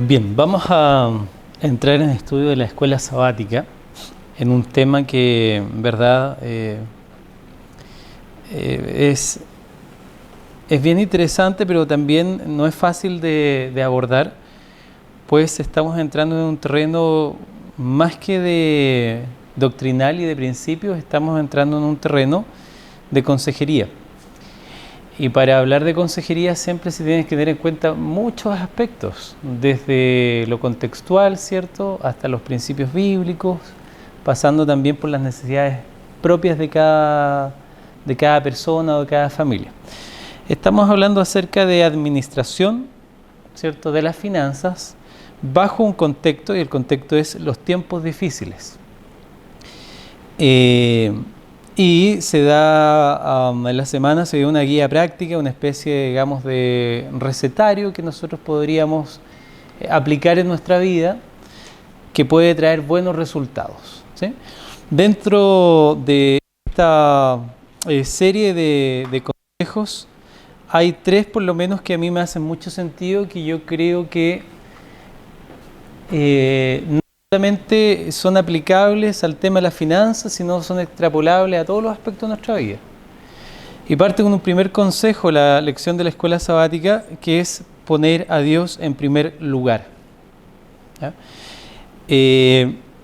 Bien, vamos a entrar en el estudio de la escuela sabática en un tema que en verdad es bien interesante, pero también no es fácil de abordar, pues estamos entrando en un terreno más que de doctrinal y de principios, estamos entrando en un terreno de consejería. Y para hablar de consejería siempre se tiene que tener en cuenta muchos aspectos, desde lo contextual, ¿cierto?, hasta los principios bíblicos, pasando también por las necesidades propias de cada persona o de cada familia. Estamos hablando acerca de administración, ¿cierto?, de las finanzas, bajo un contexto, y el contexto es los tiempos difíciles. Y se da, en la semana se dio una guía práctica, una especie, digamos, de recetario que nosotros podríamos aplicar en nuestra vida, que puede traer buenos resultados, ¿sí? Dentro de esta serie de consejos, hay tres por lo menos que a mí me hacen mucho sentido, que yo creo que no solamente son aplicables al tema de las finanzas, sino son extrapolables a todos los aspectos de nuestra vida. Y parte con un primer consejo, la lección de la escuela sabática, que es poner a Dios en primer lugar. ¿Ya?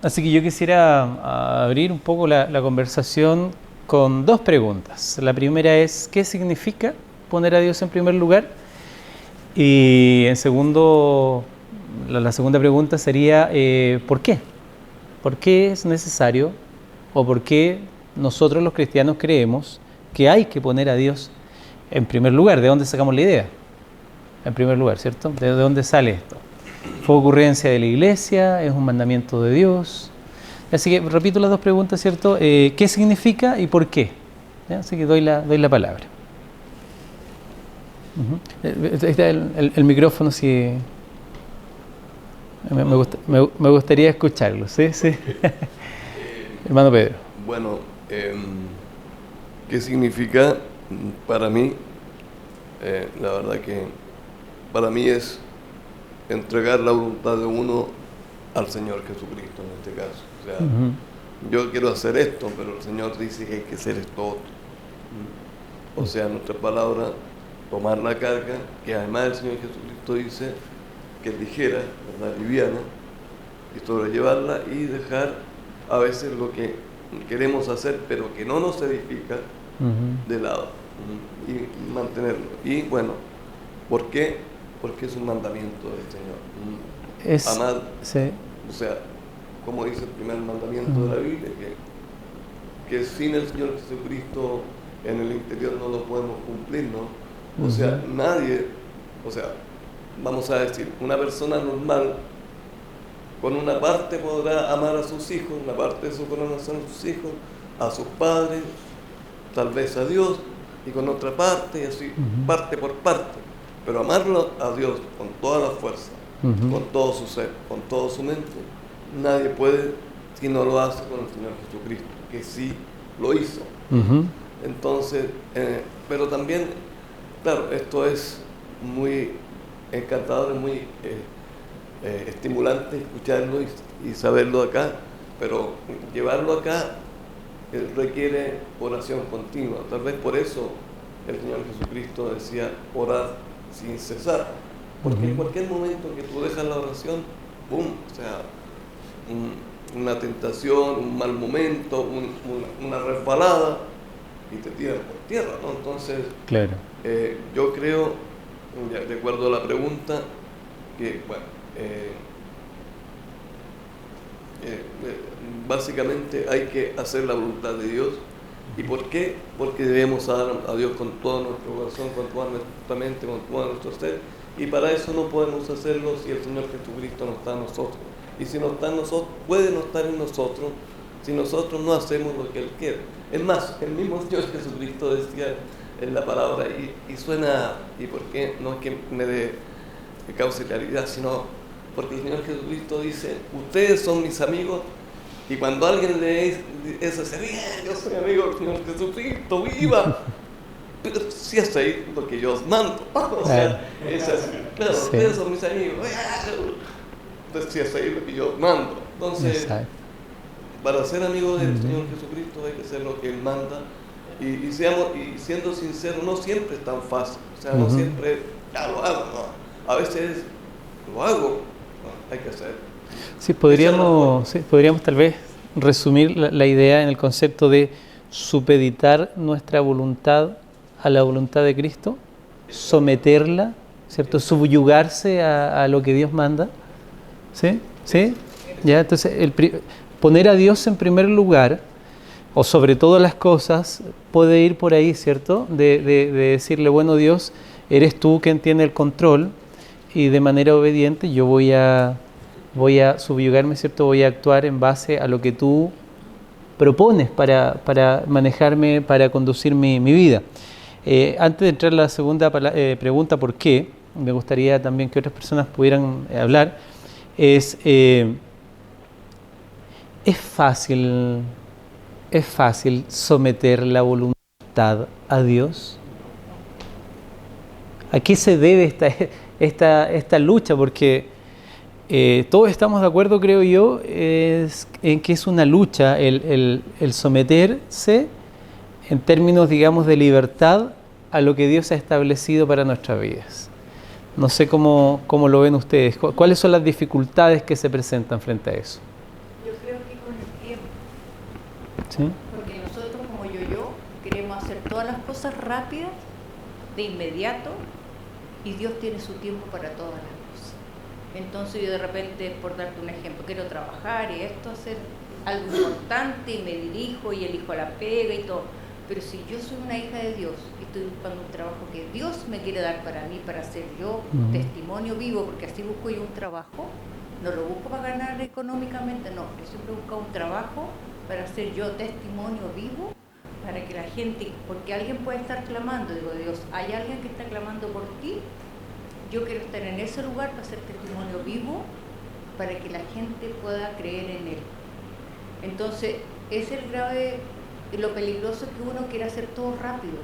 Así que yo quisiera abrir un poco la conversación con dos preguntas. La primera es, ¿qué significa poner a Dios en primer lugar? Y en segundo, la segunda pregunta sería, ¿por qué? ¿Por qué es necesario o por qué nosotros los cristianos creemos que hay que poner a Dios en primer lugar? ¿De dónde sacamos la idea? En primer lugar, ¿cierto? ¿De dónde sale esto? ¿Fue ocurrencia de la iglesia? ¿Es un mandamiento de Dios? Así que repito las dos preguntas, ¿cierto? ¿Qué significa y por qué? ¿Ya? Así que doy la palabra. Está el micrófono, si me gustaría escucharlo, ¿sí? Sí. Hermano Pedro. Bueno, ¿qué significa para mí? La verdad que para mí es entregar la voluntad de uno al Señor Jesucristo en este caso. O sea, yo quiero hacer esto, pero el Señor dice que hay que hacer esto otro. O sea, en otras palabras, tomar la carga, que además el Señor Jesucristo dice que es ligera, ¿verdad?, liviana, y sobrellevarla y dejar a veces lo que queremos hacer, pero que no nos edifica, de lado, y mantenerlo. Y bueno, ¿por qué? Porque es un mandamiento del Señor. Amar, sí. O sea, como dice el primer mandamiento de la Biblia, que sin el Señor Jesucristo en el interior no lo podemos cumplir, ¿no? O sea, nadie, o sea, vamos a decir, una persona normal con una parte podrá amar a sus hijos, una parte de su corazón a sus hijos, a sus padres, tal vez a Dios, y con otra parte, y así, parte por parte. Pero amarlo a Dios con toda la fuerza, con todo su ser, con toda su mente, nadie puede si no lo hace con el Señor Jesucristo, que sí lo hizo. Entonces, pero también, claro, esto es muy encantador, muy estimulante escucharlo y saberlo acá, pero llevarlo acá requiere oración continua. Tal vez por eso el Señor Jesucristo decía orar sin cesar, porque en cualquier momento que tú dejas la oración, ¡boom!, o sea, una tentación, un mal momento, una resbalada, y te tiran por tierra, ¿no? Entonces, claro. Yo creo, de acuerdo a la pregunta, que, bueno, básicamente hay que hacer la voluntad de Dios. ¿Y por qué? Porque debemos dar a Dios con todo nuestro corazón, con toda nuestra mente, con todo nuestro ser, y para eso no podemos hacerlo si el Señor Jesucristo no está en nosotros. Y si no está en nosotros, puede no estar en nosotros si nosotros no hacemos lo que Él quiere. Es más, el mismo Señor Jesucristo decía en la palabra, y suena, y por qué no es que me cause claridad, sino porque el Señor Jesucristo dice, ustedes son mis amigos, y cuando alguien le dice eso, dice, bien, yo soy amigo del Señor Jesucristo, viva, pero si hacéis lo que yo os mando. O sea, es así, claro, sí. Ustedes son mis amigos, si es ahí lo que yo mando. Entonces, Exacto. para ser amigo del Señor Jesucristo hay que hacer lo que Él manda. Y siendo sinceros, no siempre es tan fácil. O sea, no siempre, ya lo hago, no. A veces lo hago, no, hay que hacer. Sí, podríamos tal vez resumir la idea en el concepto de supeditar nuestra voluntad a la voluntad de Cristo, someterla, ¿cierto? Subyugarse a lo que Dios manda. ¿Sí? ¿Sí? Ya, entonces, poner a Dios en primer lugar, o sobre todas las cosas, puede ir por ahí, ¿cierto? De decirle, bueno, Dios, eres tú quien tiene el control, y de manera obediente yo voy a subyugarme, ¿cierto? Voy a actuar en base a lo que tú propones para manejarme, para conducir mi vida. Antes de entrar a la segunda pregunta, ¿por qué? Me gustaría también que otras personas pudieran hablar. Es fácil someter la voluntad a Dios. ¿A qué se debe esta lucha? Porque todos estamos de acuerdo, creo yo, en que es una lucha el someterse en términos, digamos, de libertad a lo que Dios ha establecido para nuestras vidas. No sé cómo lo ven ustedes. ¿Cuáles son las dificultades que se presentan frente a eso? Yo creo que con el tiempo. ¿Sí? Porque nosotros, como yo, queremos hacer todas las cosas rápidas, de inmediato, y Dios tiene su tiempo para todas las cosas. Entonces yo de repente, por darte un ejemplo, quiero trabajar y hacer algo importante, y me dirijo y elijo la pega y todo. Pero si yo soy una hija de Dios y estoy buscando un trabajo que Dios me quiere dar para mí, para ser yo testimonio vivo, porque así busco yo un trabajo, no lo busco para ganar económicamente, no, yo siempre busco un trabajo para ser yo testimonio vivo, para que la gente, porque alguien puede estar clamando, digo, Dios, hay alguien que está clamando por ti, yo quiero estar en ese lugar para ser testimonio vivo, para que la gente pueda creer en Él. Entonces, es el grave, lo peligroso que uno quiere hacer todo rápido.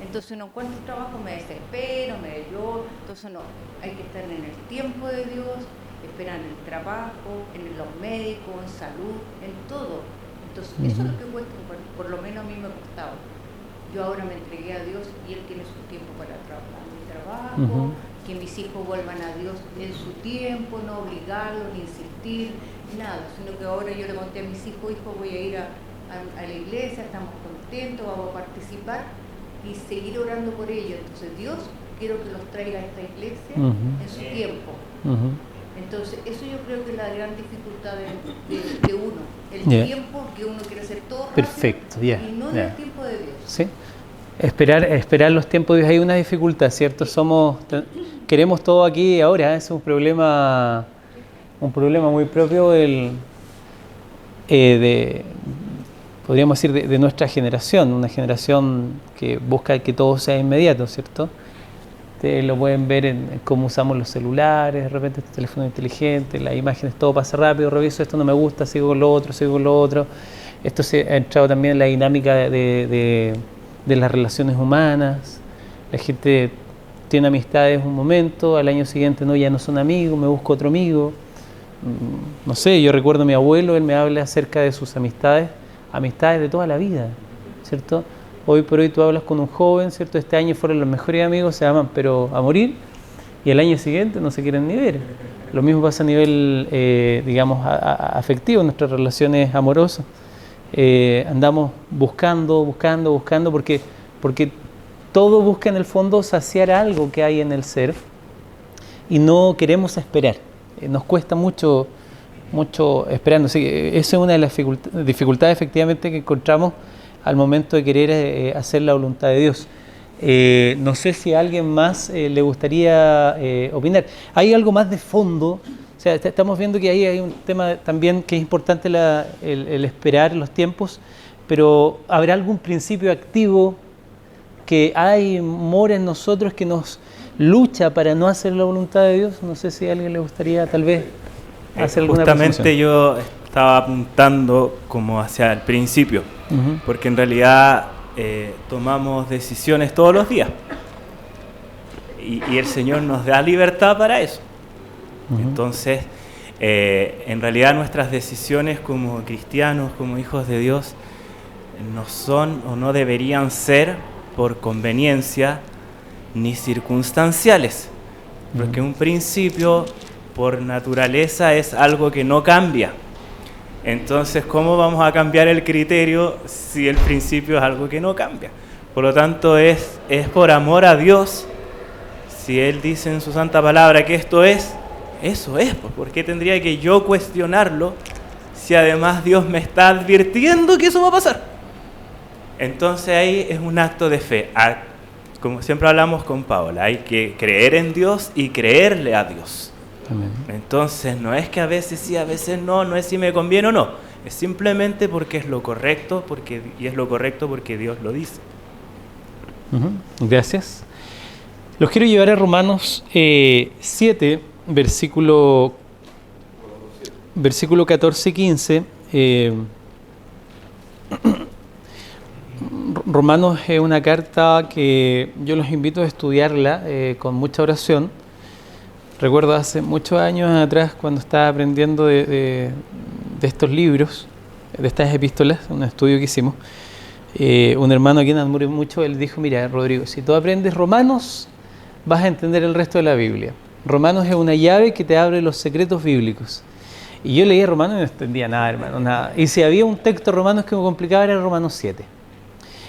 Entonces no encuentro trabajo, me desespero, entonces no, hay que estar en el tiempo de Dios, esperar en el trabajo, en los médicos, en salud, en todo. Entonces eso es lo que cuesta, por lo menos a mí me ha costado. Yo ahora me entregué a Dios y Él tiene su tiempo para trabajar mi trabajo, que mis hijos vuelvan a Dios en su tiempo, no obligarlos, ni insistir, nada, sino que ahora yo le conté a mis hijos, voy a ir a la iglesia, estamos contentos, vamos a participar y seguir orando por ellos. Entonces Dios, quiero que los traiga a esta iglesia en su tiempo. Entonces eso yo creo que es la gran dificultad de uno, el tiempo que uno quiere hacer todo rápido y no en el tiempo de Dios. ¿Sí? Esperar los tiempos de Dios, hay una dificultad, ¿cierto? Queremos todo aquí y ahora, es un problema muy propio podríamos decir, de nuestra generación, una generación que busca que todo sea inmediato, ¿cierto? Ustedes lo pueden ver en cómo usamos los celulares, de repente este teléfono inteligente, las imágenes, todo pasa rápido, reviso esto, no me gusta, sigo con lo otro. Esto se ha entrado también en la dinámica de las relaciones humanas. La gente tiene amistades un momento, al año siguiente ya no son amigos, me busco otro amigo. No sé, yo recuerdo a mi abuelo, él me habla acerca de sus amistades de toda la vida, ¿cierto? Hoy por hoy tú hablas con un joven, ¿cierto? Este año fueron los mejores amigos, se aman pero a morir, y el año siguiente no se quieren ni ver. Lo mismo pasa a nivel, digamos, afectivo, en nuestras relaciones amorosas. Andamos buscando, porque todo busca en el fondo saciar algo que hay en el ser y no queremos esperar. Nos cuesta mucho esperando. Así que esa es una de las dificultades efectivamente que encontramos al momento de querer hacer la voluntad de Dios. No sé si a alguien más le gustaría opinar. ¿Hay algo más de fondo? O sea, estamos viendo que ahí hay un tema también que es importante, el esperar los tiempos, pero ¿habrá algún principio activo que mora en nosotros que nos lucha para no hacer la voluntad de Dios? No sé si a alguien le gustaría tal vez hacer alguna Justamente yo estaba apuntando como hacia el principio, porque en realidad tomamos decisiones todos los días y el Señor nos da libertad para eso. Entonces En realidad nuestras decisiones como cristianos, como hijos de Dios, no son o no deberían ser por conveniencia ni circunstanciales, porque un principio por naturaleza es algo que no cambia. Entonces, ¿cómo vamos a cambiar el criterio si el principio es algo que no cambia? Por lo tanto, es por amor a Dios. Si Él dice en su santa palabra que esto es, eso es. ¿Por qué tendría que yo cuestionarlo si además Dios me está advirtiendo que eso va a pasar? Entonces ahí es un acto de fe. Como siempre hablamos con Paola, hay que creer en Dios y creerle a Dios. Amén. Entonces no es que a veces sí, a veces no, no es si me conviene o no, es simplemente porque es lo correcto, y es lo correcto porque Dios lo dice. Gracias. Los quiero llevar a Romanos 7, versículo 14 y 15. Romanos es una carta que yo los invito a estudiarla con mucha oración. Recuerdo hace muchos años atrás, cuando estaba aprendiendo de estos libros, de estas epístolas, un estudio que hicimos, un hermano a quien admiro mucho, él dijo: mira, Rodrigo, si tú aprendes Romanos, vas a entender el resto de la Biblia. Romanos es una llave que te abre los secretos bíblicos. Y yo leía Romanos y no entendía nada, hermano, nada. Y si había un texto de Romanos que me complicaba, era Romanos 7.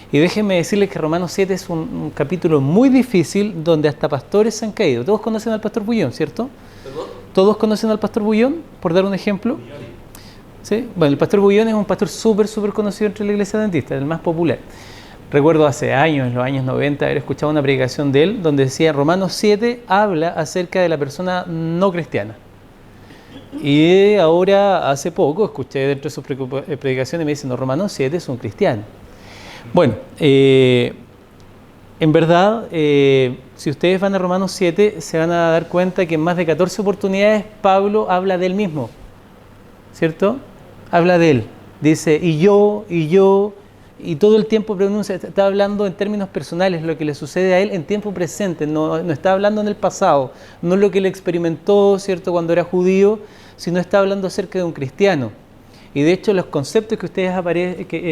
Y déjenme decirles que Romanos 7 es un capítulo muy difícil, donde hasta pastores se han caído. Todos conocen al pastor Bullón, ¿cierto? ¿Perdón? ¿Todos conocen al pastor Bullón, por dar un ejemplo? ¿Sí? Bueno, el pastor Bullón es un pastor súper conocido entre la iglesia adventista, el más popular. Recuerdo hace años, en los años 90, haber escuchado una predicación de él, donde decía: Romanos 7 habla acerca de la persona no cristiana. Y ahora, hace poco, escuché dentro de sus predicaciones y me dicen: no, Romanos 7 es un cristiano. Bueno, en verdad, si ustedes van a Romanos 7, se van a dar cuenta que en más de 14 oportunidades Pablo habla de él mismo, ¿cierto? Habla de él, dice y yo, y todo el tiempo pronuncia, está hablando en términos personales, lo que le sucede a él en tiempo presente, no está hablando en el pasado, no lo que él experimentó, ¿cierto?, cuando era judío, sino está hablando acerca de un cristiano. Y de hecho los conceptos que ustedes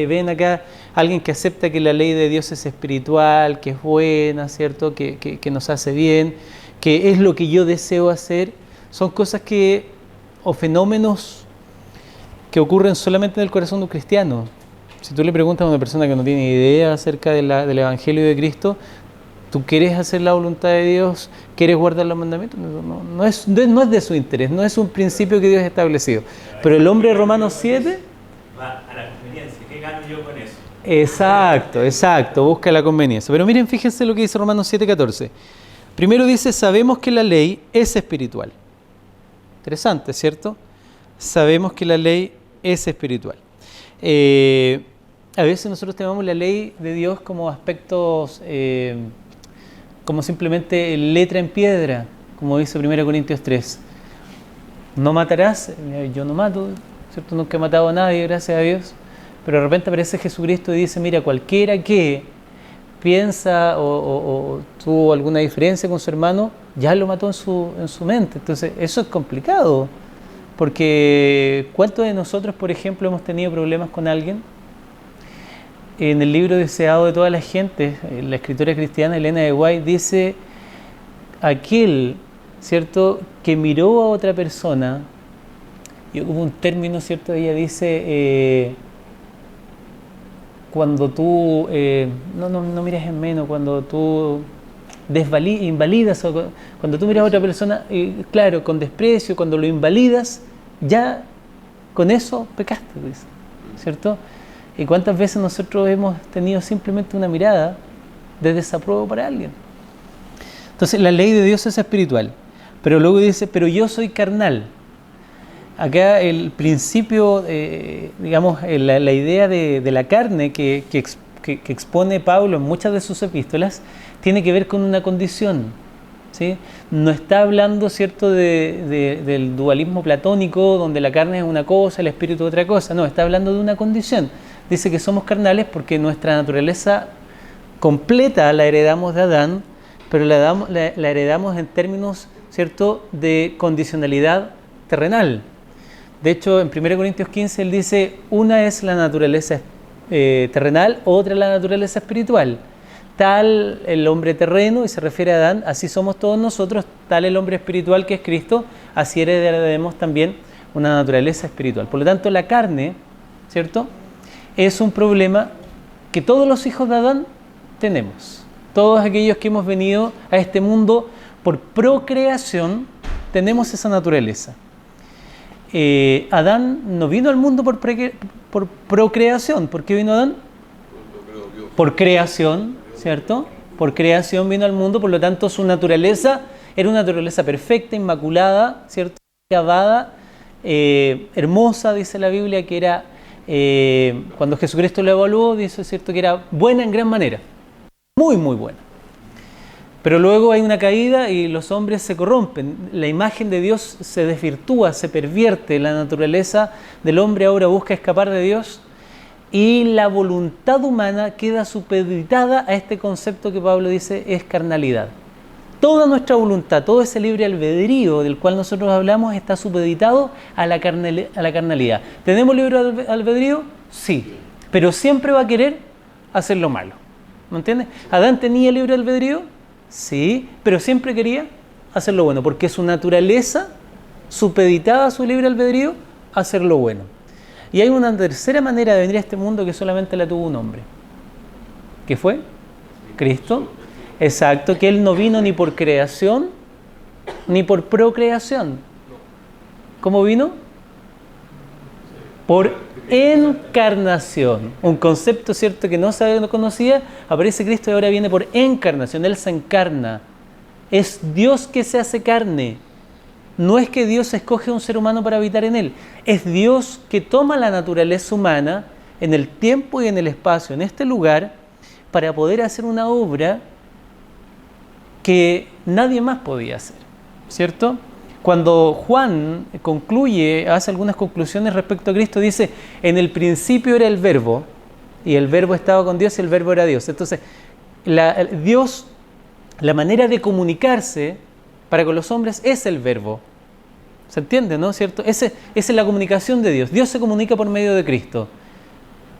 ven acá, alguien que acepta que la ley de Dios es espiritual, que es buena, ¿cierto?, que nos hace bien, que es lo que yo deseo hacer, son cosas o fenómenos que ocurren solamente en el corazón de un cristiano. Si tú le preguntas a una persona que no tiene idea acerca del Evangelio de Cristo, ¿tú quieres hacer la voluntad de Dios? ¿Quieres guardar los mandamientos? No es de su interés, no es un principio que Dios ha establecido. Pero el hombre de Romanos 7... va a la conveniencia. ¿Qué gano yo con eso? Exacto, busca la conveniencia. Pero miren, fíjense lo que dice Romanos 7:14. Primero dice: sabemos que la ley es espiritual. Interesante, ¿cierto? Sabemos que la ley es espiritual. A veces nosotros tomamos la ley de Dios como aspectos, como simplemente letra en piedra, como dice 1 Corintios 3. No matarás, yo no mato, ¿cierto? Nunca he matado a nadie, gracias a Dios. Pero de repente aparece Jesucristo y dice: mira, cualquiera que piensa o tuvo alguna diferencia con su hermano, ya lo mató en su mente. Entonces eso es complicado, porque ¿cuántos de nosotros, por ejemplo, hemos tenido problemas con alguien? En el libro Deseado de toda la gente, la escritora cristiana Elena de White dice: aquel, ¿cierto?, que miró a otra persona, y hubo un término, ¿cierto?, ella dice, cuando tú, no miras en menos, cuando tú invalidas, o cuando tú miras a otra persona, claro, con desprecio, cuando lo invalidas, ya con eso pecaste, dice, ¿cierto? ¿Y cuántas veces nosotros hemos tenido simplemente una mirada de desapruebo para alguien? Entonces la ley de Dios es espiritual, pero luego dice: pero yo soy carnal. Acá el principio, digamos, la idea de la carne que expone Pablo en muchas de sus epístolas, tiene que ver con una condición, ¿sí? No está hablando, ¿cierto?, del dualismo platónico, donde la carne es una cosa, el espíritu otra cosa. No, está hablando de una condición. Dice que somos carnales porque nuestra naturaleza completa la heredamos de Adán, pero la heredamos en términos, ¿cierto?, de condicionalidad terrenal. De hecho, en 1 Corintios 15 él dice, una es la naturaleza terrenal, otra la naturaleza espiritual. Tal el hombre terreno, y se refiere a Adán, así somos todos nosotros, tal el hombre espiritual que es Cristo, así heredaremos también una naturaleza espiritual. Por lo tanto, la carne, ¿cierto?, es un problema que todos los hijos de Adán tenemos. Todos aquellos que hemos venido a este mundo por procreación, tenemos esa naturaleza. Adán no vino al mundo por procreación. ¿Por qué vino Adán? Por creación, ¿cierto? Por creación vino al mundo, por lo tanto su naturaleza era una naturaleza perfecta, inmaculada, ¿cierto? Dada, hermosa, dice la Biblia, que era, cuando Jesucristo lo evaluó, dice, ¿cierto?, que era buena en gran manera, muy, muy buena. Pero luego hay una caída y los hombres se corrompen, la imagen de Dios se desvirtúa, se pervierte, la naturaleza del hombre ahora busca escapar de Dios y la voluntad humana queda supeditada a este concepto que Pablo dice es carnalidad. Toda nuestra voluntad, todo ese libre albedrío del cual nosotros hablamos está supeditado a la carnalidad. ¿Tenemos libre albedrío? Sí, pero siempre va a querer hacer lo malo. ¿Me entiendes? ¿Adán tenía libre albedrío? Sí, pero siempre quería hacer lo bueno, porque su naturaleza supeditaba a su libre albedrío a hacer lo bueno. Y hay una tercera manera de venir a este mundo que solamente la tuvo un hombre. ¿Qué fue? Cristo. Exacto, que Él no vino ni por creación, ni por procreación. ¿Cómo vino? Por encarnación. Un concepto, ¿cierto?, que no se conocía. Aparece Cristo y ahora viene por encarnación. Él se encarna. Es Dios que se hace carne. No es que Dios escoge un ser humano para habitar en Él. Es Dios que toma la naturaleza humana en el tiempo y en el espacio, en este lugar, para poder hacer una obra que nadie más podía hacer, ¿cierto? Cuando Juan concluye, hace algunas conclusiones respecto a Cristo, dice, en el principio era el Verbo, y el Verbo estaba con Dios y el Verbo era Dios. Entonces, Dios, la manera de comunicarse para con los hombres es el Verbo. ¿Se entiende, no? ¿Cierto? Esa es la comunicación de Dios. Dios se comunica por medio de Cristo.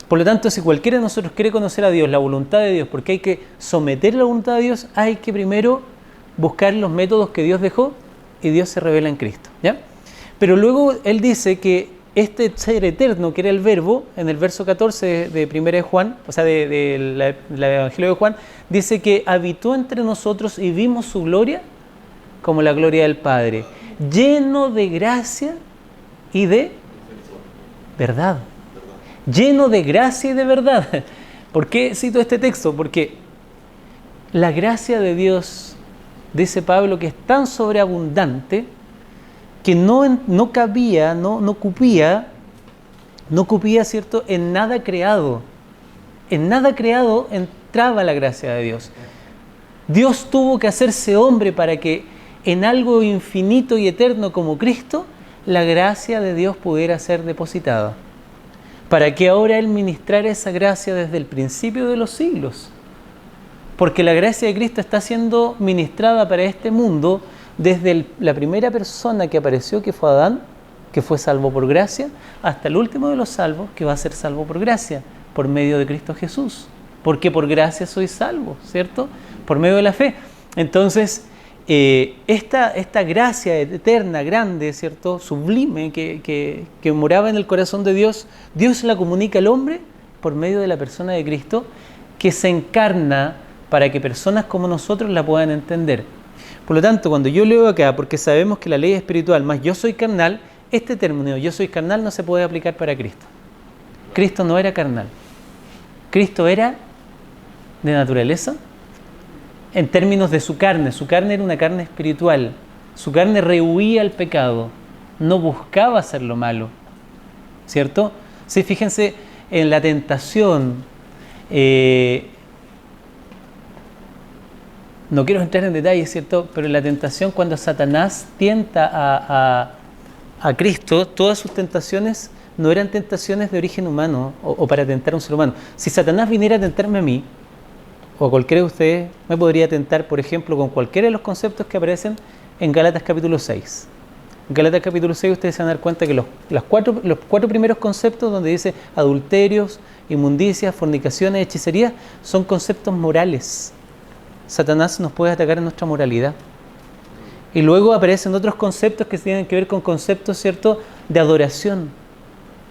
Por lo tanto, si cualquiera de nosotros quiere conocer a Dios, la voluntad de Dios, porque hay que someter la voluntad de Dios, hay que primero buscar los métodos que Dios dejó y Dios se revela en Cristo, ¿ya? Pero luego Él dice que este ser eterno, que era el Verbo, en el verso 14 de 1 de Juan, o sea, del Evangelio de Juan, dice que habitó entre nosotros y vimos su gloria como la gloria del Padre, lleno de gracia y de verdad. Lleno de gracia y de verdad. ¿Por qué cito este texto? Porque la gracia de Dios, dice Pablo, que es tan sobreabundante que no cabía, no cupía, ¿cierto?, en nada creado. En nada creado entraba la gracia de Dios. Dios tuvo que hacerse hombre para que en algo infinito y eterno como Cristo, la gracia de Dios pudiera ser depositada. Para que ahora Él ministrara esa gracia desde el principio de los siglos. Porque la gracia de Cristo está siendo ministrada para este mundo desde la primera persona que apareció, que fue Adán, que fue salvo por gracia, hasta el último de los salvos, que va a ser salvo por gracia, por medio de Cristo Jesús. Porque por gracia soy salvo, ¿cierto? Por medio de la fe. Entonces, esta gracia eterna, grande, ¿cierto?, sublime, que moraba en el corazón de Dios, Dios la comunica al hombre por medio de la persona de Cristo, que se encarna para que personas como nosotros la puedan entender. Por lo tanto, cuando yo leo acá, porque sabemos que la ley es espiritual, más yo soy carnal, este término, yo soy carnal, no se puede aplicar para Cristo. Cristo no era carnal. Cristo era de naturaleza, en términos de su carne era una carne espiritual, su carne rehuía al pecado, no buscaba hacer lo malo, ¿cierto? Sí, fíjense en la tentación, no quiero entrar en detalles, ¿cierto? Pero en la tentación, cuando Satanás tienta a Cristo, todas sus tentaciones no eran tentaciones de origen humano o para tentar a un ser humano. Si Satanás viniera a tentarme a mí, o cualquiera de ustedes me podría tentar, por ejemplo, con cualquiera de los conceptos que aparecen en Gálatas capítulo 6. En Gálatas capítulo 6 ustedes se van a dar cuenta que los cuatro primeros conceptos donde dice adulterios, inmundicias, fornicaciones, hechicerías, son conceptos morales. Satanás nos puede atacar en nuestra moralidad. Y luego aparecen otros conceptos que tienen que ver con conceptos, ¿cierto?, de adoración.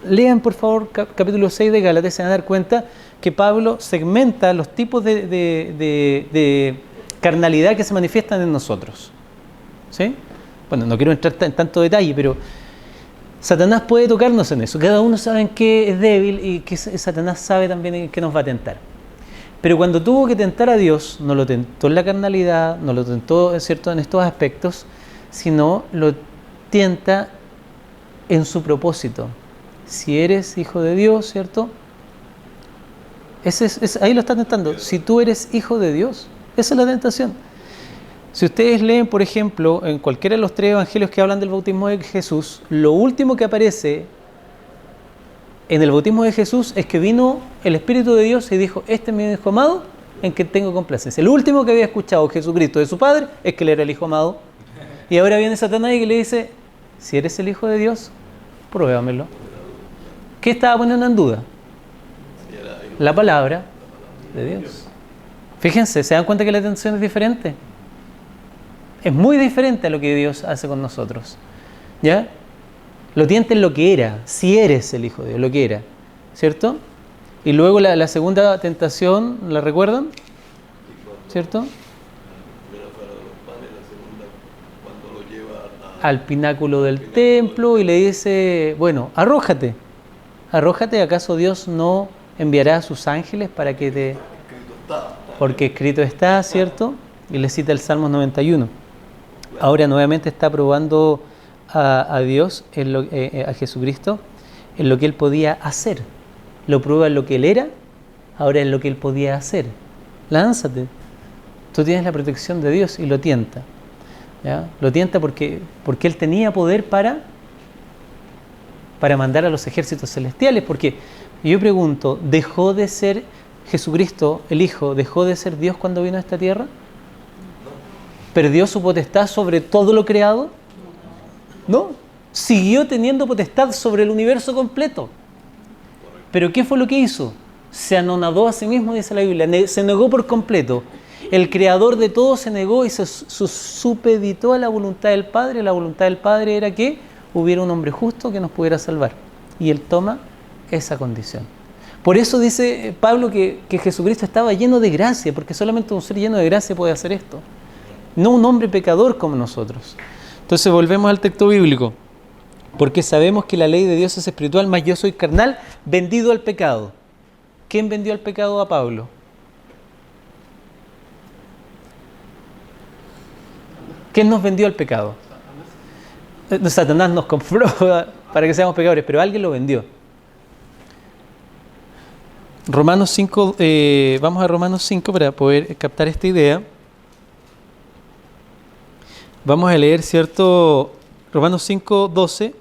Lean, por favor, capítulo 6 de Gálatas, se van a dar cuenta que Pablo segmenta los tipos de carnalidad que se manifiestan en nosotros. ¿Sí? Bueno, no quiero entrar en tanto detalle, pero Satanás puede tocarnos en eso. Cada uno sabe en qué es débil y que Satanás sabe también en qué nos va a tentar. Pero cuando tuvo que tentar a Dios, no lo tentó en la carnalidad, no lo tentó, ¿cierto?, en estos aspectos, sino lo tienta en su propósito. Si eres hijo de Dios, ¿cierto? Ahí lo está tentando. Si tú eres hijo de Dios, esa es la tentación. Si ustedes leen, por ejemplo, en cualquiera de los 3 evangelios que hablan del bautismo de Jesús, lo último que aparece en el bautismo de Jesús es que vino el Espíritu de Dios y dijo: este es mi hijo amado en que tengo complacencia. El último que había escuchado Jesucristo de su Padre es que él era el hijo amado. Y ahora viene Satanás y le dice: si eres el hijo de Dios, pruébamelo. ¿Qué estaba poniendo en duda? La palabra de Dios. Fíjense, ¿se dan cuenta que la tentación es diferente? Es muy diferente a lo que Dios hace con nosotros. ¿Ya? Lo tienta en lo que era, si eres el hijo de Dios, lo que era. ¿Cierto? Y luego la segunda tentación, ¿la recuerdan? ¿Cierto? Al pináculo del templo y le dice: bueno, arrójate, ¿acaso Dios no enviará a sus ángeles para que te... Porque escrito está, ¿cierto? Y le cita el Salmo 91. Ahora nuevamente está probando a Dios, a Jesucristo, en lo que Él podía hacer. Lo prueba en lo que Él era, ahora en lo que Él podía hacer. Lánzate. Tú tienes la protección de Dios y lo tienta. ¿Ya? Lo tienta porque Él tenía poder para mandar a los ejércitos celestiales. Porque yo pregunto, ¿dejó de ser Jesucristo, el Hijo, dejó de ser Dios cuando vino a esta tierra? ¿Perdió su potestad sobre todo lo creado? No. Siguió teniendo potestad sobre el universo completo. ¿Pero qué fue lo que hizo? Se anonadó a sí mismo, dice la Biblia. Se negó por completo. El creador de todo se negó y se supeditó a la voluntad del Padre. La voluntad del Padre era que hubiera un hombre justo que nos pudiera salvar. Y Él toma esa condición. Por eso dice Pablo que Jesucristo estaba lleno de gracia, porque solamente un ser lleno de gracia puede hacer esto. No un hombre pecador como nosotros. Entonces volvemos al texto bíblico. Porque sabemos que la ley de Dios es espiritual, mas yo soy carnal, vendido al pecado. ¿Quién vendió al pecado a Pablo? ¿Quién nos vendió al pecado? Satanás nos compró para que seamos pecadores, pero alguien lo vendió. Romanos 5, vamos a Romanos 5 para poder captar esta idea. Vamos a leer, ¿cierto? Romanos 5, 12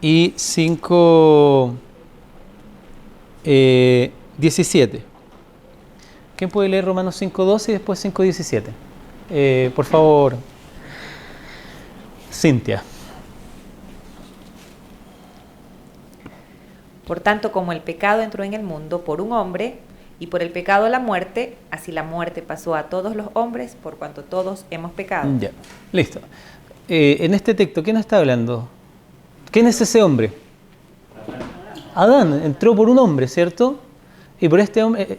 y 5, 17. ¿Quién puede leer Romanos 5, 12 y después 5, 17? Por favor, Cintia. Por tanto, como el pecado entró en el mundo por un hombre, y por el pecado la muerte, así la muerte pasó a todos los hombres, por cuanto todos hemos pecado. Ya, listo. En este texto, ¿quién está hablando? ¿Quién es ese hombre? Adán entró por un hombre, ¿cierto? Y por este hombre,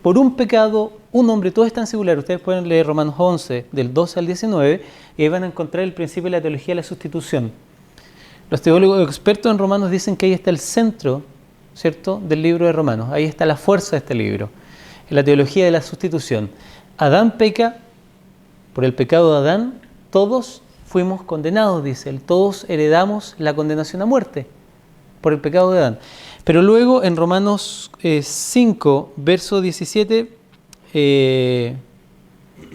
por un pecado, un hombre, todo está en singular. Ustedes pueden leer Romanos 11, del 12 al 19, y ahí van a encontrar el principio de la teología de la sustitución. Los teólogos expertos en Romanos dicen que ahí está el centro, ¿cierto?, del libro de Romanos. Ahí está la fuerza de este libro, en la teología de la sustitución. Adán peca, por el pecado de Adán, todos fuimos condenados, dice él. Todos heredamos la condenación a muerte, por el pecado de Adán. Pero luego en Romanos 5, verso 17,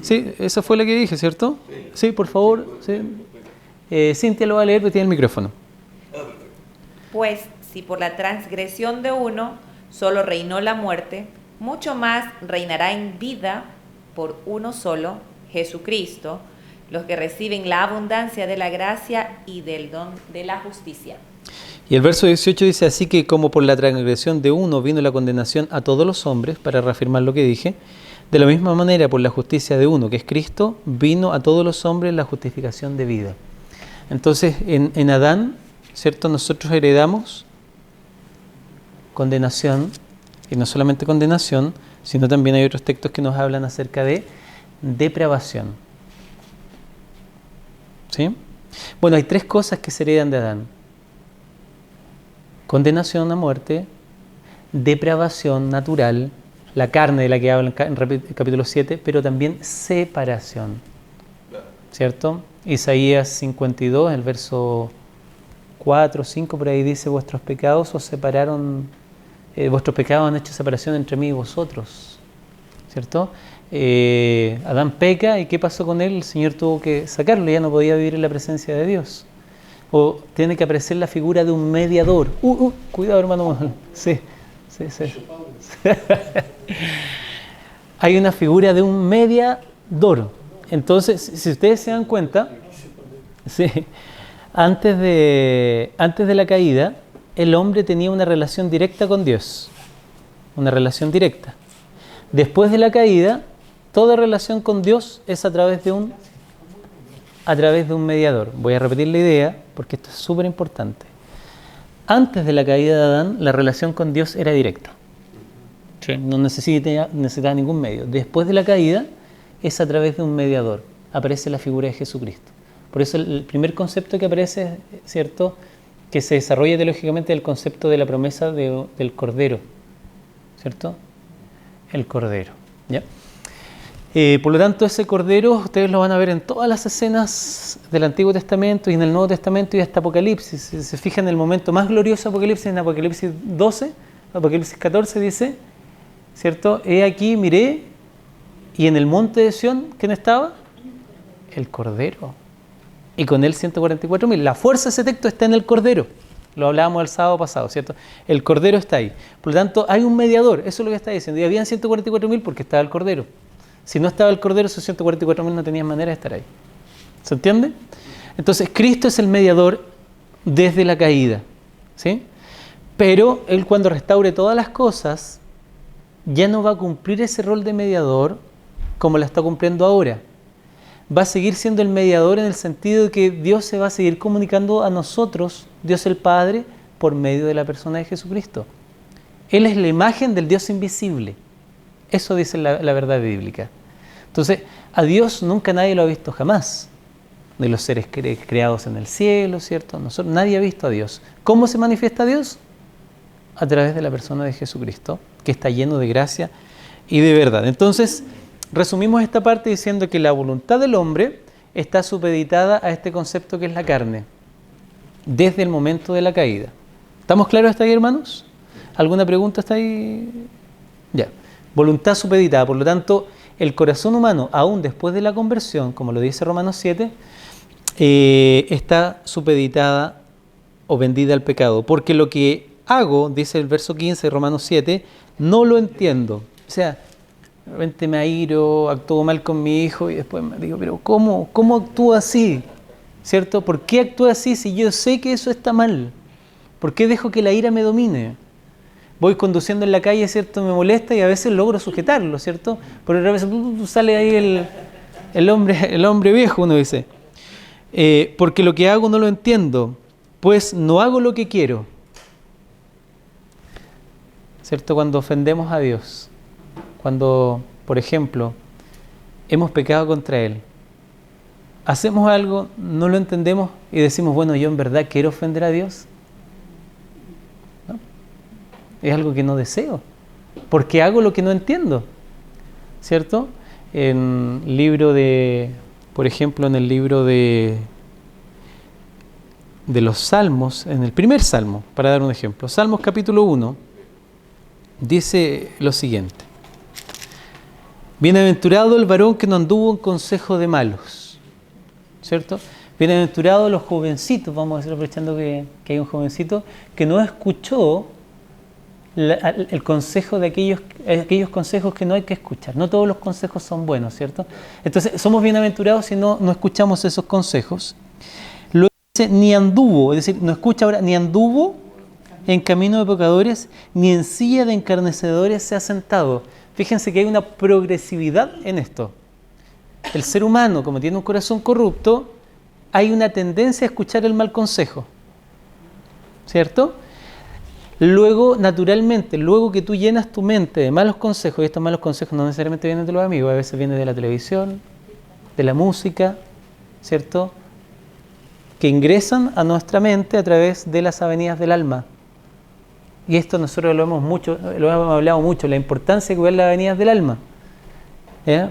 sí, esa fue la que dije, ¿cierto? Sí, por favor. Sí. Cintia lo va a leer, pero tiene el micrófono. Pues, si por la transgresión de uno solo reinó la muerte, mucho más reinará en vida por uno solo, Jesucristo, los que reciben la abundancia de la gracia y del don de la justicia. Y el verso 18 dice, así que como por la transgresión de uno vino la condenación a todos los hombres, para reafirmar lo que dije, de la misma manera por la justicia de uno, que es Cristo, vino a todos los hombres la justificación de vida. Entonces, en Adán, ¿cierto? Nosotros heredamos condenación, y no solamente condenación, sino también hay otros textos que nos hablan acerca de depravación. ¿Sí? Bueno, hay 3 cosas que se heredan de Adán. Condenación a muerte, depravación natural, la carne de la que habla en capítulo 7, pero también separación. ¿Cierto? Isaías 52, el verso 4, 5, por ahí dice, vuestros pecados os separaron, vuestros pecados han hecho separación entre mí y vosotros. ¿Cierto? Adán peca, ¿y qué pasó con él? El Señor tuvo que sacarlo, ya no podía vivir en la presencia de Dios. O tiene que aparecer la figura de un mediador. Cuidado, hermano. Sí. Hay una figura de un mediador. Entonces, si ustedes se dan cuenta, sí, antes de la caída, el hombre tenía una relación directa con Dios. Una relación directa. Después de la caída, toda relación con Dios es a través de un mediador. Voy a repetir la idea porque esto es súper importante. Antes de la caída de Adán, la relación con Dios era directa. Sí. No necesitaba ningún medio. Después de la caída, es a través de un mediador. Aparece la figura de Jesucristo. Por eso el primer concepto que aparece, ¿cierto?, que se desarrolla teológicamente, es el concepto de la promesa del Cordero. ¿Cierto? El Cordero. ¿Ya? Por lo tanto, ese Cordero ustedes lo van a ver en todas las escenas del Antiguo Testamento y en el Nuevo Testamento y hasta Apocalipsis. Si se fijan, en el momento más glorioso de Apocalipsis, en Apocalipsis 12, Apocalipsis 14 dice, ¿cierto? He aquí, miré, y en el monte de Sión, ¿quién estaba? El Cordero. Y con él 144.000. La fuerza de ese texto está en el Cordero. Lo hablábamos el sábado pasado, ¿cierto? El Cordero está ahí. Por lo tanto, hay un mediador. Eso es lo que está diciendo. Y habían 144.000 porque estaba el Cordero. Si no estaba el Cordero, esos 144.000 no tenían manera de estar ahí. ¿Se entiende? Entonces, Cristo es el mediador desde la caída. ¿Sí? Pero Él, cuando restaure todas las cosas, ya no va a cumplir ese rol de mediador como la está cumpliendo ahora. Va a seguir siendo el mediador en el sentido de que Dios se va a seguir comunicando a nosotros, Dios el Padre, por medio de la persona de Jesucristo. Él es la imagen del Dios invisible. Eso dice la verdad bíblica. Entonces, a Dios nunca nadie lo ha visto jamás. De los seres creados en el cielo, ¿cierto? Nadie ha visto a Dios. ¿Cómo se manifiesta Dios? A través de la persona de Jesucristo, que está lleno de gracia y de verdad. Entonces, resumimos esta parte diciendo que la voluntad del hombre está supeditada a este concepto que es la carne, desde el momento de la caída. ¿Estamos claros hasta ahí, hermanos? ¿Alguna pregunta hasta ahí? Ya. Voluntad supeditada. Por lo tanto, el corazón humano, aún después de la conversión, como lo dice Romanos 7, está supeditada o vendida al pecado. Porque lo que hago, dice el verso 15 de Romanos 7, no lo entiendo. O sea, de repente me airo, actúo mal con mi hijo y después me digo, pero ¿cómo actúo así? ¿Cierto? ¿Por qué actúo así si yo sé que eso está mal? ¿Por qué dejo que la ira me domine? Voy conduciendo en la calle, ¿cierto? Me molesta y a veces logro sujetarlo, ¿cierto? Pero a veces sale ahí el hombre viejo, uno dice. Porque lo que hago no lo entiendo, pues no hago lo que quiero. ¿Cierto? Cuando ofendemos a Dios, cuando, por ejemplo, hemos pecado contra Él, hacemos algo, no lo entendemos y decimos, bueno, yo en verdad quiero ofender a Dios. Es algo que no deseo, porque hago lo que no entiendo, ¿cierto? En el libro de, por ejemplo, en el libro de los Salmos, en el primer Salmo, para dar un ejemplo, Salmos capítulo 1, dice lo siguiente: bienaventurado el varón que no anduvo en consejo de malos, ¿cierto? Bienaventurados los jovencitos, vamos a decir, aprovechando que hay un jovencito, que no escuchó el consejo de aquellos consejos que no hay que escuchar. No todos los consejos son buenos, ¿cierto? Entonces, somos bienaventurados si no escuchamos esos consejos. Luego dice, ni anduvo, es decir, no escucha ahora, ni anduvo en camino de pecadores, ni en silla de encarnecedores se ha sentado. Fíjense que hay una progresividad en esto. El ser humano, como tiene un corazón corrupto, hay una tendencia a escuchar el mal consejo, ¿cierto? Luego, naturalmente, luego que tú llenas tu mente de malos consejos, y estos malos consejos no necesariamente vienen de los amigos, a veces vienen de la televisión, de la música, ¿cierto? Que ingresan a nuestra mente a través de las avenidas del alma. Y esto nosotros lo hemos hablado mucho, la importancia que ver las avenidas del alma,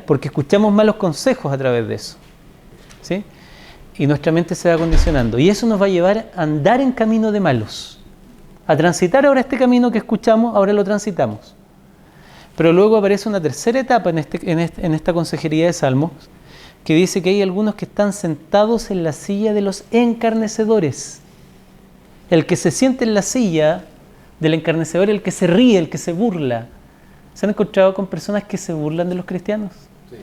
porque escuchamos malos consejos a través de eso, ¿sí? Y nuestra mente se va condicionando. Y eso nos va a llevar a andar en camino de malos. A transitar ahora este camino que escuchamos, ahora lo transitamos. Pero luego aparece una tercera etapa en esta consejería de Salmos, que dice que hay algunos que están sentados en la silla de los encarnecedores. El que se siente en la silla del encarnecedor, el que se ríe, el que se burla. ¿Se han encontrado con personas que se burlan de los cristianos? Sí.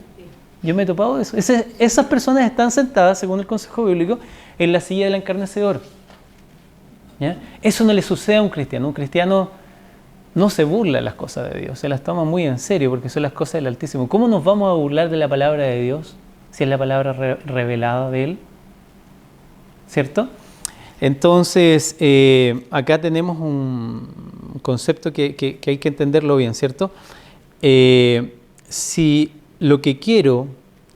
Yo me he topado de eso. Esas personas están sentadas, según el consejo bíblico, en la silla del encarnecedor. ¿Ya? Eso no le sucede a un cristiano. Un cristiano no se burla de las cosas de Dios, se las toma muy en serio porque son las cosas del Altísimo. ¿Cómo nos vamos a burlar de la palabra de Dios si es la palabra revelada de Él? ¿Cierto? Entonces, acá tenemos un concepto que hay que entenderlo bien, ¿cierto? Si lo que quiero,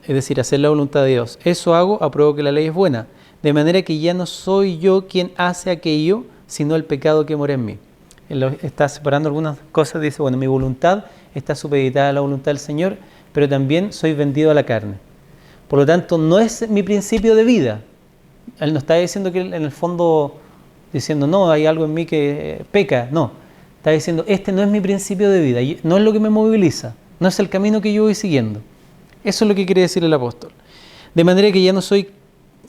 es decir, hacer la voluntad de Dios, eso hago, apruebo que la ley es buena. De manera que ya no soy yo quien hace aquello, sino el pecado que mora en mí. Él está separando algunas cosas, dice, bueno, mi voluntad está supeditada a la voluntad del Señor, pero también soy vendido a la carne. Por lo tanto, no es mi principio de vida. Él no está diciendo que en el fondo, diciendo, no, hay algo en mí que peca. No, está diciendo, este no es mi principio de vida, no es lo que me moviliza, no es el camino que yo voy siguiendo. Eso es lo que quiere decir el apóstol. De manera que ya no soy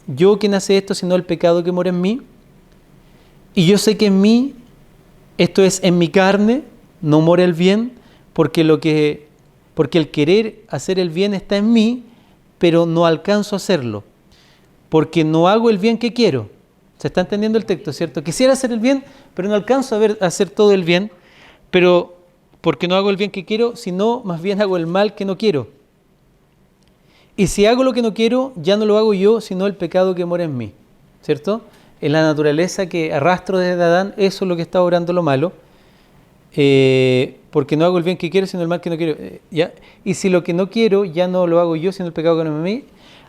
yo quien hace esto, sino el pecado que mora en mí. Y yo sé que en mí, esto es en mi carne, no mora el bien, porque el querer hacer el bien está en mí, pero no alcanzo a hacerlo, porque no hago el bien que quiero. ¿Se está entendiendo el texto, cierto? Quisiera hacer el bien, pero no alcanzo a hacer todo el bien, pero porque no hago el bien que quiero, sino más bien hago el mal que no quiero. Y si hago lo que no quiero, ya no lo hago yo, sino el pecado que mora en mí, ¿cierto? En la naturaleza que arrastro desde Adán, eso es lo que está obrando lo malo, porque no hago el bien que quiero, sino el mal que no quiero. ¿Ya? Y si lo que no quiero, ya no lo hago yo, sino el pecado que mora en mí.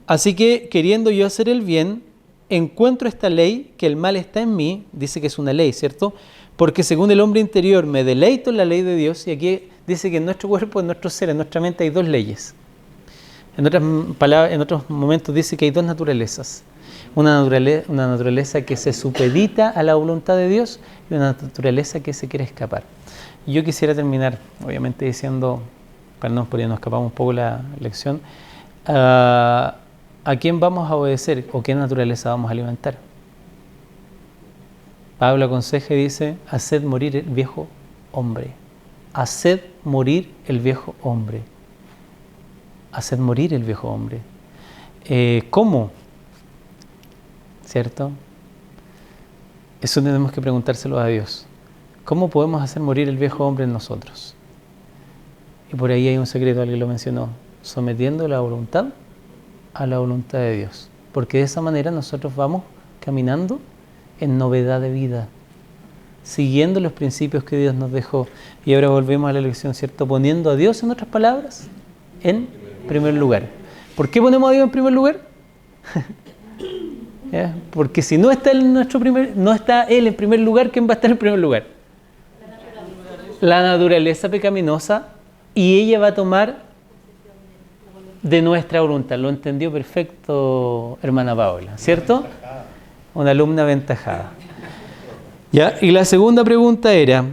Así que, queriendo yo hacer el bien, encuentro esta ley, que el mal está en mí, dice que es una ley, ¿cierto? Porque según el hombre interior me deleito en la ley de Dios, y aquí dice que en nuestro cuerpo, en nuestro ser, en nuestra mente hay dos leyes. En otras palabras, en otros momentos dice que hay dos naturalezas. Una naturaleza que se supedita a la voluntad de Dios y una naturaleza que se quiere escapar. Y yo quisiera terminar, obviamente, diciendo, porque nos escapamos un poco la lección, ¿a quién vamos a obedecer o qué naturaleza vamos a alimentar? Pablo aconseja y dice, haced morir el viejo hombre. Haced morir el viejo hombre. Haced morir el viejo hombre. ¿Cómo? ¿Cierto? Eso tenemos que preguntárselo a Dios. ¿Cómo podemos hacer morir el viejo hombre en nosotros? Y por ahí hay un secreto, alguien lo mencionó, sometiendo la voluntad a la voluntad de Dios. Porque de esa manera nosotros vamos caminando en novedad de vida, siguiendo los principios que Dios nos dejó. Y ahora volvemos a la lección, ¿cierto? Poniendo a Dios, en otras palabras, en primer lugar. ¿Por qué ponemos a Dios en primer lugar? ¿Ya? Porque si no está no está Él en primer lugar, ¿quién va a estar en primer lugar? La naturaleza pecaminosa, y ella va a tomar de nuestra voluntad. Lo entendió perfecto, hermana Paola, ¿cierto? Una alumna aventajada. ¿Ya? Y la segunda pregunta era,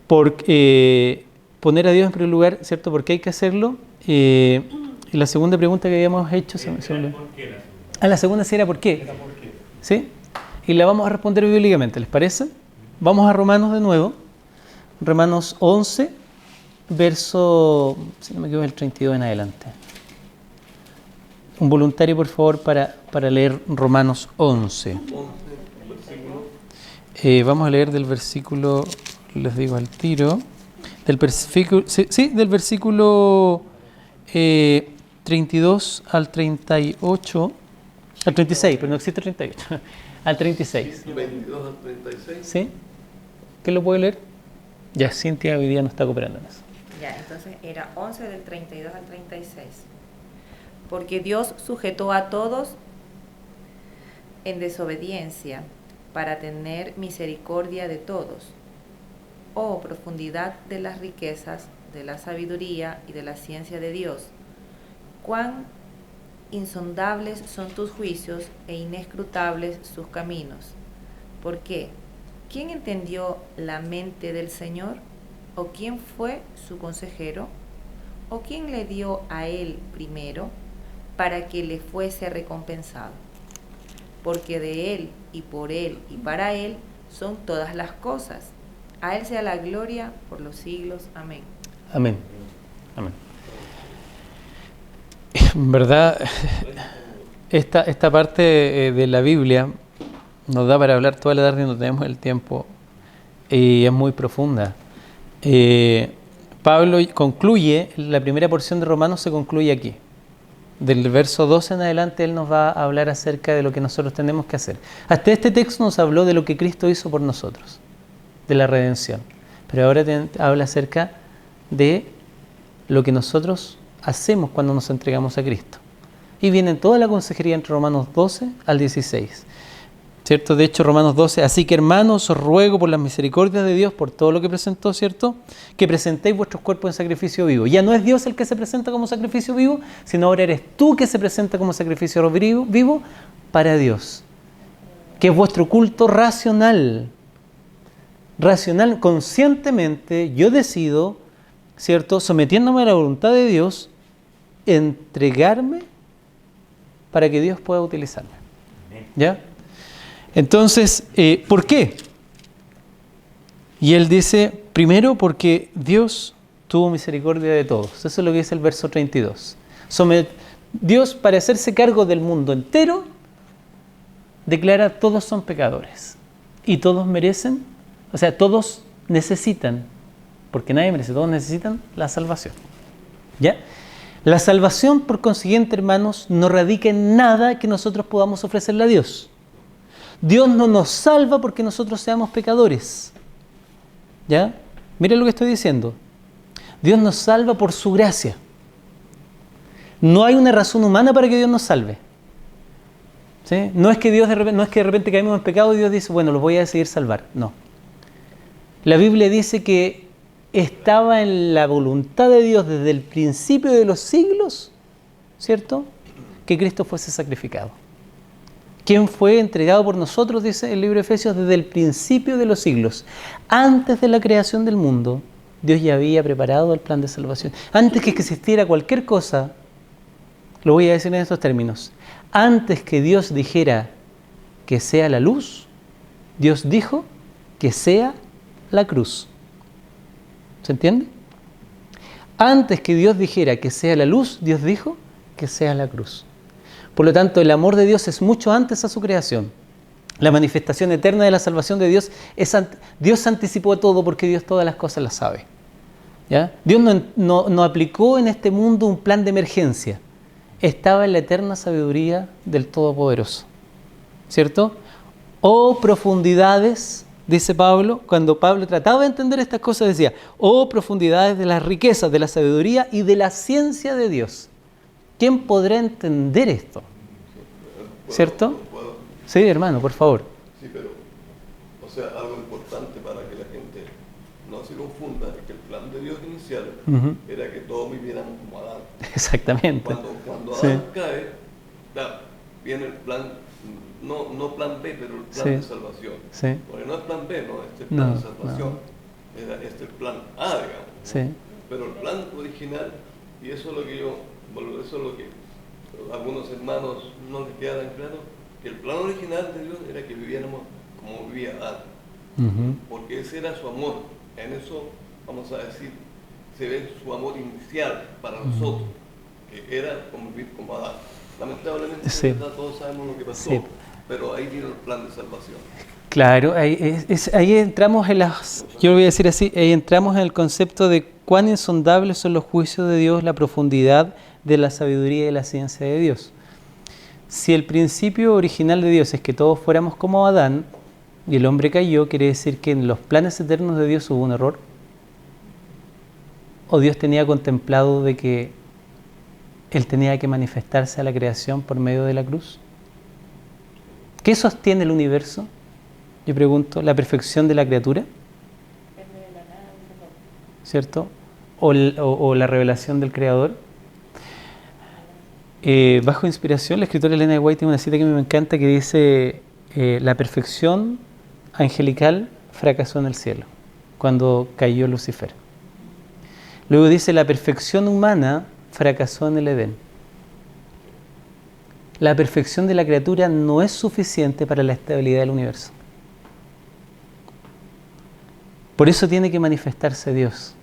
poner a Dios en primer lugar, ¿cierto? ¿Por qué hay que hacerlo? Y la segunda pregunta que habíamos hecho... la segunda sí era ¿por qué? ¿Sí? Y la vamos a responder bíblicamente, ¿les parece? Vamos a Romanos de nuevo. Romanos 11, verso, si no me equivoco, el 32 en adelante. Un voluntario, por favor, para leer Romanos 11. Vamos a leer del versículo, les digo al tiro, del versículo, del versículo 32 al 38, al 36, pero no existe 38, al 36. 22 al 36. ¿Sí? ¿Quién lo puede leer? Ya, Cintia hoy día no está cooperando en eso. Ya, entonces era 11 del 32 al 36. Porque Dios sujetó a todos en desobediencia para tener misericordia de todos. Oh, profundidad de las riquezas, de la sabiduría y de la ciencia de Dios. Cuán insondables son tus juicios e inescrutables sus caminos. ¿Por qué? ¿Quién entendió la mente del Señor? ¿O quién fue su consejero? ¿O quién le dio a él primero para que le fuese recompensado? Porque de él y por él y para él son todas las cosas. A él sea la gloria por los siglos. Amén. Amén. Amén. En verdad, esta parte de la Biblia nos da para hablar toda la tarde y no tenemos el tiempo, y es muy profunda. Pablo concluye, la primera porción de Romanos se concluye aquí. Del verso 12 en adelante él nos va a hablar acerca de lo que nosotros tenemos que hacer. Hasta este texto nos habló de lo que Cristo hizo por nosotros, de la redención. Pero ahora habla acerca de lo que nosotros hacemos cuando nos entregamos a Cristo. Y viene toda la consejería entre Romanos 12 al 16. ¿Cierto? De hecho, Romanos 12, así que hermanos, os ruego por las misericordias de Dios, por todo lo que presentó, ¿cierto? Que presentéis vuestros cuerpos en sacrificio vivo. Ya no es Dios el que se presenta como sacrificio vivo, sino ahora eres tú que se presenta como sacrificio vivo para Dios. Que es vuestro culto racional. Racional, conscientemente, yo decido, ¿cierto? Sometiéndome a la voluntad de Dios, entregarme para que Dios pueda utilizarme. ¿Ya? Entonces, ¿por qué? Y él dice, primero porque Dios tuvo misericordia de todos. Eso es lo que dice el verso 32. Dios, para hacerse cargo del mundo entero, declara todos son pecadores. Y todos merecen, o sea, todos necesitan, porque nadie merece, todos necesitan la salvación. ¿Ya? La salvación, por consiguiente, hermanos, no radica en nada que nosotros podamos ofrecerle a Dios. Dios no nos salva porque nosotros seamos pecadores. ¿Ya? Miren lo que estoy diciendo. Dios nos salva por su gracia. No hay una razón humana para que Dios nos salve. ¿Sí? No es que de repente caemos en pecado y Dios dice, bueno, los voy a decidir salvar. No. La Biblia dice que estaba en la voluntad de Dios desde el principio de los siglos, ¿cierto? Que Cristo fuese sacrificado. ¿Quién fue entregado por nosotros? Dice el libro de Efesios, desde el principio de los siglos. Antes de la creación del mundo, Dios ya había preparado el plan de salvación. Antes que existiera cualquier cosa, lo voy a decir en estos términos, antes que Dios dijera que sea la luz, Dios dijo que sea la cruz. ¿Se entiende? Antes que Dios dijera que sea la luz, Dios dijo que sea la cruz. Por lo tanto, el amor de Dios es mucho antes a su creación. La manifestación eterna de la salvación de Dios Dios anticipó todo porque Dios todas las cosas las sabe. ¿Ya? Dios no aplicó en este mundo un plan de emergencia. Estaba en la eterna sabiduría del Todopoderoso. ¿Cierto? Oh profundidades, dice Pablo, cuando Pablo trataba de entender estas cosas decía, oh profundidades de las riquezas, de la sabiduría y de la ciencia de Dios. ¿Quién podrá entender esto? ¿Cierto? ¿Puedo? Sí, hermano, por favor. Sí, pero, o sea, algo importante para que la gente no se confunda es que el plan de Dios inicial era que todos viviéramos como Adán. Exactamente. Cuando Sí. Adán cae, viene el plan, no plan B, pero el plan Sí. de salvación. Sí. Porque no es plan B, no, este es el plan No, de salvación. Este es el plan A, digamos. Sí. Pero el plan original, y eso es lo que algunos hermanos no les queda tan claro, que el plan original de Dios era que viviéramos como vivía Adán, porque ese era su amor. en eso, vamos a decir, se ve su amor inicial para nosotros, que era convivir como Adán. Lamentablemente, Sí. todos sabemos lo que pasó, Sí. pero ahí vino el plan de salvación. Claro, ahí entramos en yo lo voy a decir así, ahí entramos en el concepto de cuán insondables son los juicios de Dios, la profundidad de la sabiduría y de la ciencia de Dios. Si el principio original de Dios es que todos fuéramos como Adán y el hombre cayó, quiere decir que en los planes eternos de Dios hubo un error. ¿O Dios tenía contemplado de que Él tenía que manifestarse a la creación por medio de la cruz? ¿Qué sostiene el universo? Yo pregunto, ¿la perfección de la criatura? ¿Cierto? ¿O la revelación del Creador? Bajo inspiración, la escritora Elena de White tiene una cita que me encanta que dice: la perfección angelical fracasó en el cielo cuando cayó Lucifer. Luego dice: la perfección humana fracasó en el Edén. La perfección de la criatura no es suficiente para la estabilidad del universo. Por eso tiene que manifestarse Dios,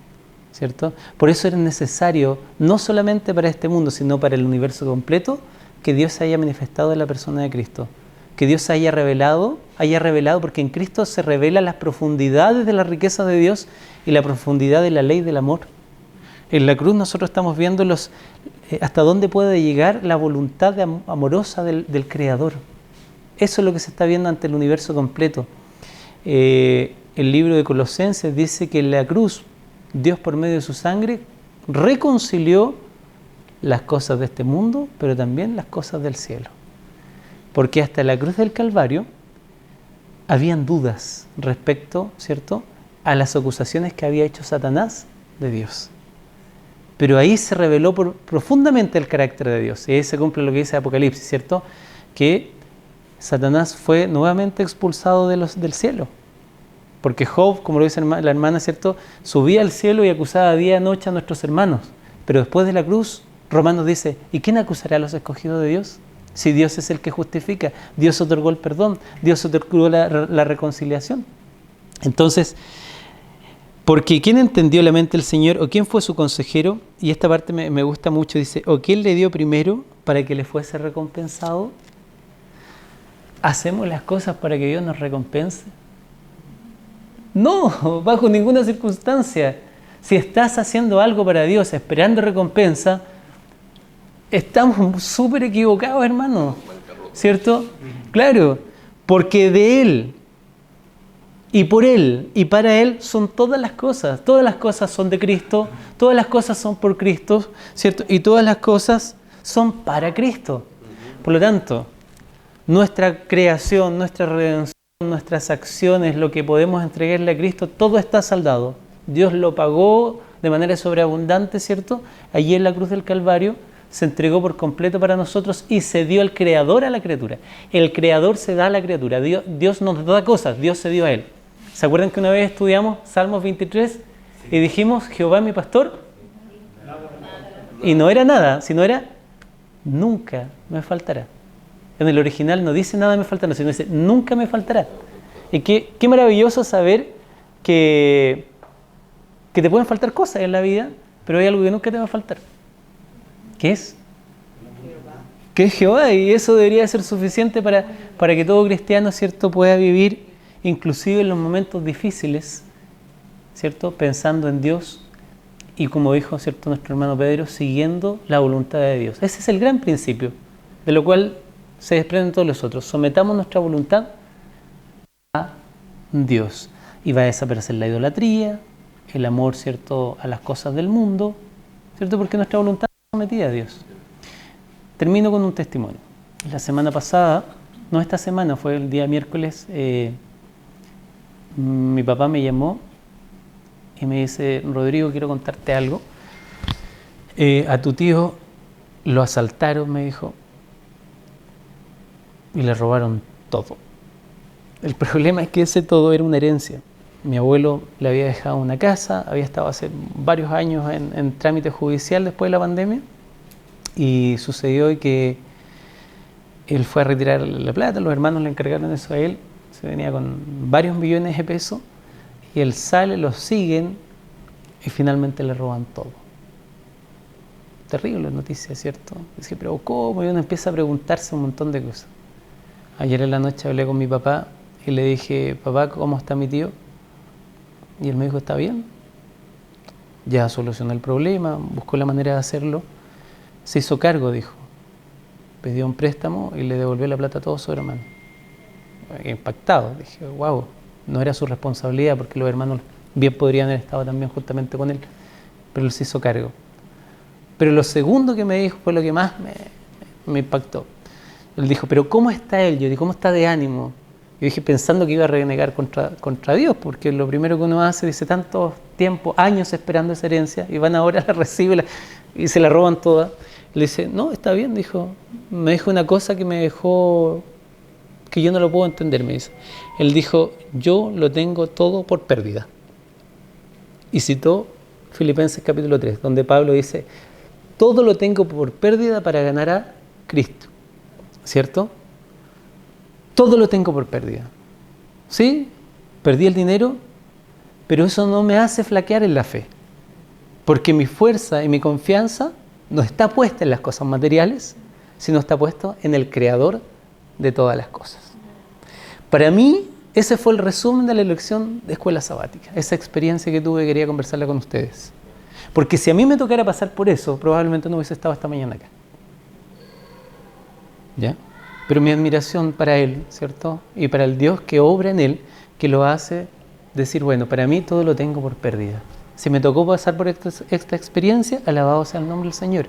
¿cierto? Por eso es necesario, no solamente para este mundo, sino para el universo completo, que Dios se haya manifestado en la persona de Cristo. Que Dios haya revelado, porque en Cristo se revelan las profundidades de la riqueza de Dios y la profundidad de la ley del amor. En la cruz nosotros estamos viendo hasta dónde puede llegar la voluntad amorosa del Creador. Eso es lo que se está viendo ante el universo completo. El libro de Colosenses dice que en la cruz Dios, por medio de su sangre, reconcilió las cosas de este mundo, pero también las cosas del cielo. Porque hasta la cruz del Calvario habían dudas respecto, ¿cierto?, a las acusaciones que había hecho Satanás de Dios. Pero ahí se reveló profundamente el carácter de Dios. Y ahí se cumple lo que dice Apocalipsis, ¿cierto?, que Satanás fue nuevamente expulsado del cielo. Porque Job, como lo dice la hermana, ¿cierto?, subía al cielo y acusaba día y noche a nuestros hermanos. Pero después de la cruz, Romanos dice: ¿y quién acusará a los escogidos de Dios? Si Dios es el que justifica, Dios otorgó el perdón, Dios otorgó la reconciliación. Entonces, porque ¿quién entendió la mente del Señor o quién fue su consejero? Y esta parte me gusta mucho, dice: ¿o quién le dio primero para que le fuese recompensado? ¿Hacemos las cosas para que Dios nos recompense? No, bajo ninguna circunstancia. Si estás haciendo algo para Dios esperando recompensa, estamos súper equivocados, hermano. ¿Cierto? Claro, porque de Él y por Él y para Él son todas las cosas. Todas las cosas son de Cristo, todas las cosas son por Cristo, ¿cierto? Y todas las cosas son para Cristo. Por lo tanto, nuestra creación, nuestra redención, nuestras acciones, lo que podemos entregarle a Cristo, todo está saldado. Dios lo pagó de manera sobreabundante, ¿cierto? Allí en la cruz del Calvario se entregó por completo para nosotros y se dio el Creador a la criatura. El Creador se da a la criatura. Dios nos da cosas, Dios se dio a Él. ¿Se acuerdan que una vez estudiamos Salmos 23 y dijimos: Jehová es mi pastor? Y no era nada, sino era: nunca me faltará. En el original no dice nada me faltará, sino dice: nunca me faltará. Y qué maravilloso saber que te pueden faltar cosas en la vida, pero hay algo que nunca te va a faltar. ¿Qué es? Que es Jehová, y eso debería ser suficiente para que todo cristiano, ¿cierto?, pueda vivir, inclusive en los momentos difíciles, ¿cierto?, pensando en Dios y, como dijo, ¿cierto?, nuestro hermano Pedro, siguiendo la voluntad de Dios. Ese es el gran principio, de lo cual se desprenden todos los otros. Sometamos nuestra voluntad a Dios y va a desaparecer la idolatría, el amor, ¿cierto?, a las cosas del mundo, ¿cierto?, porque nuestra voluntad está sometida a Dios. Termino con un testimonio. La semana pasada, no esta semana, fue el día miércoles, mi papá me llamó y me dice: Rodrigo, quiero contarte algo. A tu tío lo asaltaron, me dijo, y le robaron todo. El problema es que ese todo era una herencia. Mi abuelo le había dejado una casa, había estado hace varios años en trámite judicial después de la pandemia, y sucedió que él fue a retirar la plata, los hermanos le encargaron eso a él, se venía con varios millones de pesos, y él sale, los siguen y finalmente le roban todo. Terrible noticia, ¿cierto? Dice, pero ¿cómo? Y uno empieza a preguntarse un montón de cosas. Ayer en la noche hablé con mi papá y le dije, papá, ¿cómo está mi tío? Y él me dijo, está bien. Ya solucionó el problema, buscó la manera de hacerlo. Se hizo cargo, dijo. Pidió un préstamo y le devolvió la plata a todos sus hermanos. Impactado, dije, wow, no era su responsabilidad porque los hermanos bien podrían haber estado también justamente con él, pero él se hizo cargo. Pero lo segundo que me dijo fue lo que más me impactó. Él dijo, pero ¿cómo está él? Yo dije, ¿cómo está de ánimo? Yo dije, pensando que iba a renegar contra Dios, porque lo primero que uno hace, dice, tanto tiempo, años esperando esa herencia, y van ahora, la recibe y se la roban toda. Le dice, no, está bien, dijo. Me dijo una cosa que me dejó, que yo no lo puedo entender, me dice. Él dijo, yo lo tengo todo por pérdida. Y citó Filipenses capítulo 3, donde Pablo dice, todo lo tengo por pérdida para ganar a Cristo. ¿Cierto? Todo lo tengo por pérdida. ¿Sí? Perdí el dinero, pero eso no me hace flaquear en la fe. Porque mi fuerza y mi confianza no está puesta en las cosas materiales, sino está puesto en el Creador de todas las cosas. Para mí, ese fue el resumen de la elección de escuela sabática. Esa experiencia que tuve, quería conversarla con ustedes. Porque si a mí me tocara pasar por eso, probablemente no hubiese estado esta mañana acá. ¿Ya? Pero mi admiración para él, ¿cierto? Y para el Dios que obra en él, que lo hace decir, bueno, para mí todo lo tengo por pérdida. Si me tocó pasar por esta experiencia, alabado sea el nombre del Señor.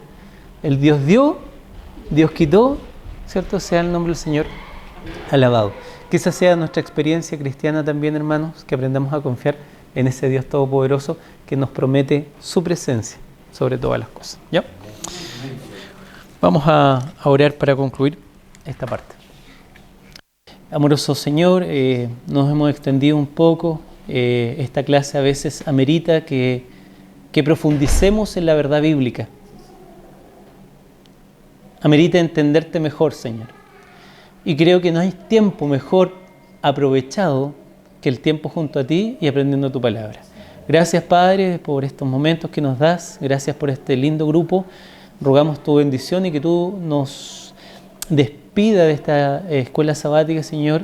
El Dios dio, Dios quitó, ¿cierto? Sea el nombre del Señor alabado. Que esa sea nuestra experiencia cristiana también, hermanos, que aprendamos a confiar en ese Dios todopoderoso que nos promete su presencia sobre todas las cosas. ¿Ya? Vamos a orar para concluir esta parte. Amoroso Señor, nos hemos extendido un poco. Esta clase a veces amerita que profundicemos en la verdad bíblica. Amerita entenderte mejor, Señor. Y creo que no hay tiempo mejor aprovechado que el tiempo junto a ti y aprendiendo tu palabra. Gracias, Padre, por estos momentos que nos das. Gracias por este lindo grupo. Rogamos tu bendición y que tú nos despida de esta escuela sabática, Señor,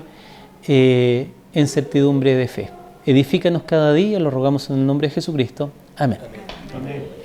en certidumbre de fe. Edifícanos cada día, lo rogamos en el nombre de Jesucristo. Amén. Amén.